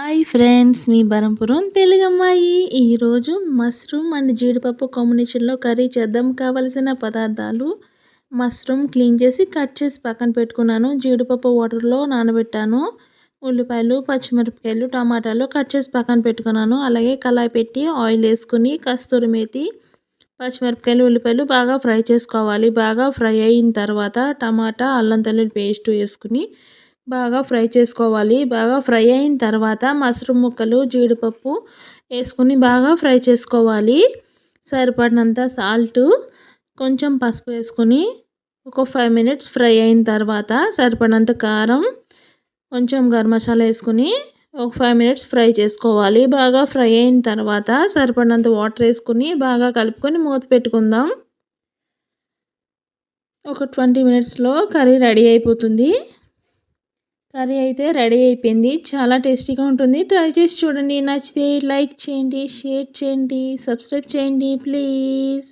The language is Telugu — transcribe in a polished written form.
హాయ్ ఫ్రెండ్స్, మీ బరంపురం తెలుగమ్మాయి. ఈరోజు మష్రూమ్ అండ్ జీడిపప్పు కాంబినేషన్లో కర్రీ చేద్దాం. కావలసిన పదార్థాలు: మష్రూమ్ క్లీన్ చేసి కట్ చేసి పక్కన పెట్టుకున్నాను. జీడిపప్పు వాటర్లో నానబెట్టాను. ఉల్లిపాయలు, పచ్చిమిరపకాయలు, టమాటాలు కట్ చేసి పక్కన పెట్టుకున్నాను. అలాగే కళాయి పెట్టి ఆయిల్ వేసుకుని కస్తూరి మేతి, పచ్చిమిరపకాయలు, ఉల్లిపాయలు బాగా ఫ్రై చేసుకోవాలి. బాగా ఫ్రై అయిన తర్వాత టమాటా, అల్లం తెల్లుల్లి పేస్ట్ వేసుకుని బాగా ఫ్రై చేసుకోవాలి. బాగా ఫ్రై అయిన తర్వాత మష్రూమ్ ముక్కలు, జీడిపప్పు వేసుకుని బాగా ఫ్రై చేసుకోవాలి. సరిపడినంత సాల్ట్, కొంచెం పసుపు వేసుకుని ఒక 5 మినిట్స్ ఫ్రై అయిన తర్వాత సరిపడినంత కారం, కొంచెం గరం మసాలా వేసుకుని ఒక 5 మినిట్స్ ఫ్రై చేసుకోవాలి. బాగా ఫ్రై అయిన తర్వాత సరిపడినంత వాటర్ వేసుకుని బాగా కలుపుకొని మూత పెట్టుకుందాం. ఒక 20 మినిట్స్లో కర్రీ రెడీ అయిపోతుంది. కర్రీ అయితే రెడీ అయిపోయింది. చాలా టేస్టీగా ఉంటుంది. ట్రై చేసి చూడండి. నచ్చితే లైక్ చేయండి, షేర్ చేయండి, సబ్స్క్రైబ్ చేయండి ప్లీజ్.